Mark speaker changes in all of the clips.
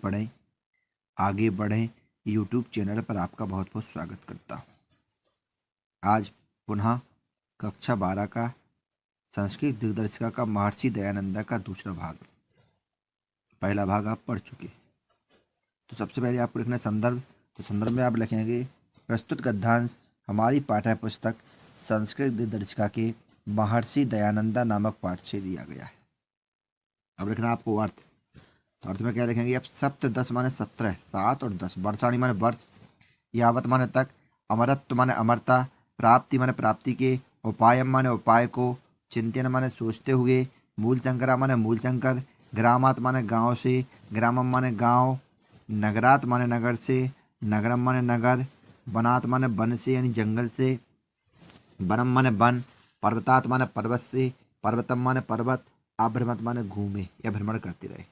Speaker 1: पढ़ें आगे बढ़ें यूट्यूब चैनल पर आपका बहुत बहुत स्वागत करता हूँ। आज पुनः कक्षा 12 का संस्कृत दिग्दर्शिका का महर्षि दयानंदा का दूसरा भाग। पहला भाग आप पढ़ चुके। तो सबसे पहले आपको लिखना है संदर्भ। तो संदर्भ में आप लिखेंगे प्रस्तुत गद्यांश हमारी पाठ्य पुस्तक संस्कृत दिग्दर्शिका के महर्षि दयानंदा नामक पाठ से दिया गया है। अब लिखना आपको अर्थ। अर्थ में क्या लिखेंगे आप? सप्त 10 माने 17, 7 और 10, वर्षाणी माने वर्ष, यावत माने तक, अमरत्व माने अमरता, प्राप्ति माने प्राप्ति के, उपायम माने उपाय को, चिंतन माने सोचते हुए, मूल शंकरा माने मूल शंकर, ग्रामात माने गांव से, ग्रामम माने गांव, नगरात माने नगर से, नगरम माने नगर, वनात माने वन से यानी जंगल से, वनम माने वन, पर्वतात माने पर्वत से, पर्वतम माने पर्वत, अभ्रमत माने घूमे या भ्रमण करते रहे,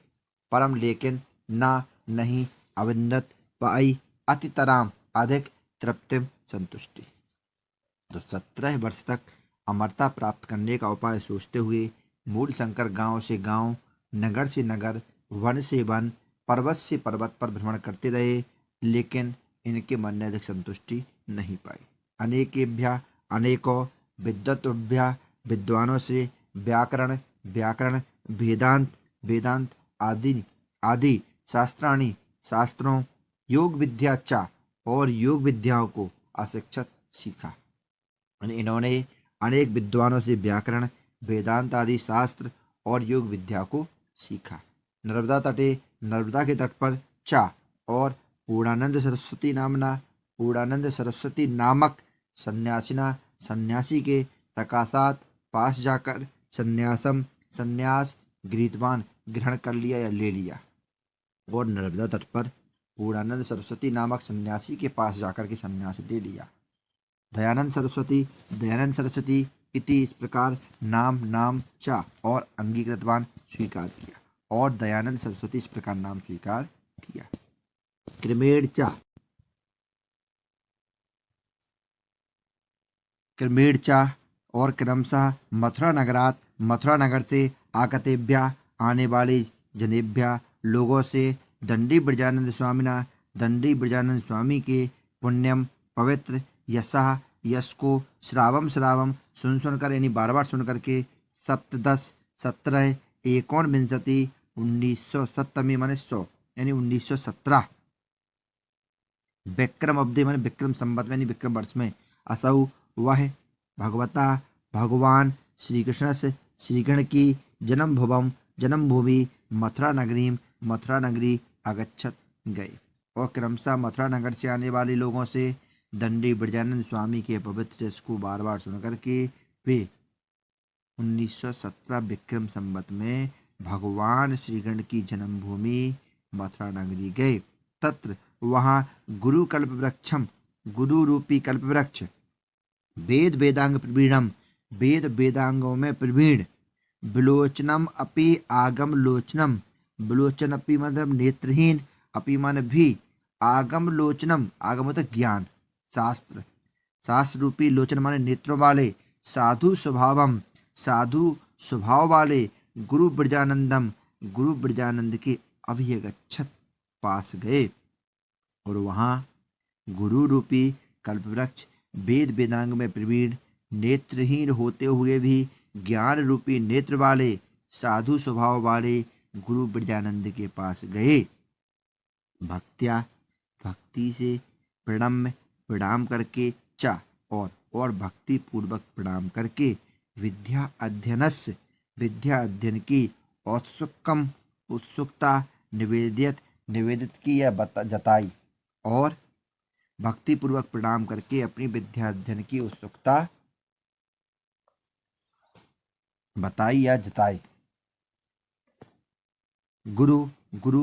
Speaker 1: परम लेकिन, ना नहीं, अविंदत पाई, अतितराम अधिक, तृप्तिम संतुष्टि। तो 17 वर्ष तक अमरता प्राप्त करने का उपाय सोचते हुए मूल शंकर गांव से गांव, नगर से नगर, वन से वन, पर्वत से पर्वत पर भ्रमण करते रहे, लेकिन इनके मन ने अधिक संतुष्टि नहीं पाई। अनेकेभ्य अनेकों, विद्वत्भ्य विद्वानों से, व्याकरण व्याकरण, वेदांत वेदांत आदि आदि, शास्त्राणी शास्त्रों, योग विद्या चा और योग विद्याओं को अशिक्षित सीखा। इन्होंने अनेक विद्वानों से व्याकरण वेदांत आदि शास्त्र और योग विद्या को सीखा। नर्मदा तटे, नर्मदा के तट पर चा और पूर्णानंद सरस्वती नामक सन्यासिना सन्यासी के सकाशात पास जाकर संन्यास गृहीतवान ग्रहण कर लिया या ले लिया। और नर्मदा तट पर पूर्णानंद सरस्वती नामक सन्यासी के पास जाकर के सन्यास ले लिया। दयानंद सरस्वती इति इस प्रकार नाम चा और अंगीकृतवान स्वीकार किया। और दयानंद सरस्वती इस प्रकार नाम स्वीकार किया। क्रमेण चा और क्रमशः मथुरा नगर से आगतेभ्य आने वाले जनेभ्य लोगों से, दंडी ब्रजानंद स्वामी के पुण्यम पवित्र यश को श्रावम सुनकर यानी बार बार सुन करके, 17 एकोनविंशति 1917 माने 100 यानी 1917 विक्रम अब्दि माने विक्रम संवत यानी विक्रम वर्ष में, असौ वह भगवान श्री कृष्ण की जन्मभूमि मथुरा नगरी अगच्छत गए। और क्रमशः मथुरा नगर से आने वाले लोगों से दंडी ब्रजानंद स्वामी के पवित्र यश को बार बार सुनकर के वे 1917 विक्रम संवत में भगवान श्री कृष्ण की जन्मभूमि मथुरा नगरी गए। तत्र वहाँ गुरु रूपी कल्प वृक्ष, वेदांग प्रवीणम वेद वेदांगों में प्रवीण, विलोचनम अपि आगम लोचनम, विलोचन अपि मतलब नेत्रहीन, अपि मान भी, आगम लोचनम आगम मतलब ज्ञान, शास्त्र रूपी लोचन माने नेत्रों वाले, साधु स्वभाव वाले, गुरु ब्रजानंद के अभिगच्छत पास गए। और वहाँ गुरु रूपी कल्पवृक्ष वेद वेदांग में प्रवीण, नेत्रहीन होते हुए भी ज्ञान रूपी नेत्र वाले, साधु स्वभाव वाले गुरु ब्रजानंद के पास गए। भक्ति से प्रणाम करके चा और भक्ति पूर्वक प्रणाम करके, विद्या अध्ययन की उत्सुकता निवेदित की या जताई। और भक्ति पूर्वक प्रणाम करके अपनी विद्या अध्ययन की उत्सुकता बताई या जताई। गुरु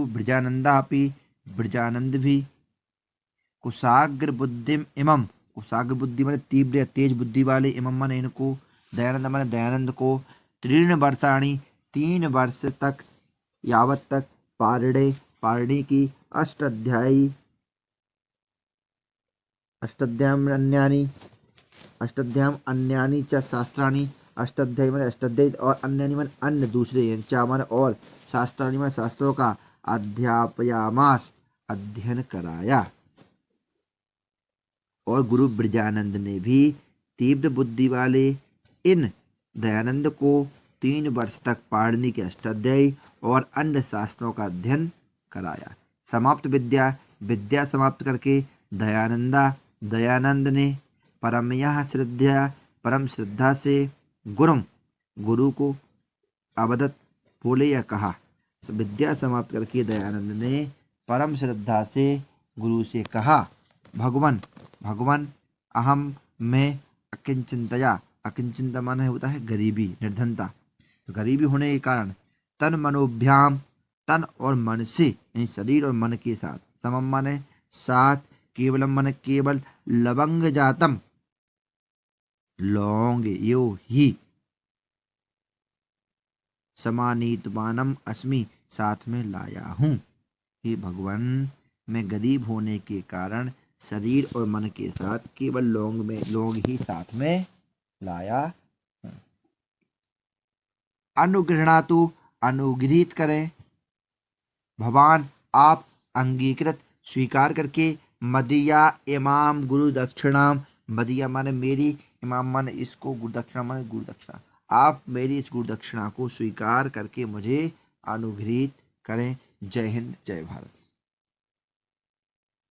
Speaker 1: ब्रजानंद भी कुशाग्र बुद्धि माने तीव्र या तेज बुद्धि वाले, इमम माने इनको, दयानंद को 3 वर्षाणी 3 वर्ष तक, यावत तक, पारणे की अष्टाध्यायी अन्यानी च शास्त्राणी, अष्टाध्यायी माने अष्टाध्यायी और अन्यानी माने अन्य दूसरे, चा माने और, शास्त्राणी माने शास्त्रों का अध्यापयामास, अध्ययन कराया। और गुरु ब्रजानंद ने भी तीव्र बुद्धि वाले इन दयानंद को 3 वर्ष तक पाणिनि के अष्टाध्यायी और अन्य शास्त्रों का अध्ययन कराया। समाप्त विद्या, विद्या समाप्त करके दयानंद ने परम श्रद्धा से गुरु को अवदत बोले या कहा। तो विद्या समाप्त करके दयानंद ने परम श्रद्धा से गुरु से कहा, भगवान अहम मैं अकिंचिंतया, अकिंचिंता माने होता है गरीबी, निर्धनता। तो गरीबी होने के कारण तन मनोभ्याम, तन और मन से यानी शरीर और मन के साथ, समम माने साथ, केवलम माने केवल, लवंग जातम लौंग यो ही, समानीतमानम अस्मि साथ में लाया हूँ। हे भगवान, मैं गरीब होने के कारण शरीर और मन के साथ केवल लौंग ही साथ में लाया हूँ। अनुगृहणातु, अनुगृहित करें, भगवान आप अंगीकृत स्वीकार करके, मदीया इमाम गुरु दक्षिणाम, मदीया माने मेरी, इमाम माने इसको, गुरु दक्षिणा माने गुरु दक्षिणा, आप मेरी इस गुरु दक्षिणा को स्वीकार करके मुझे अनुगृहित करें। जय हिंद, जय भारत।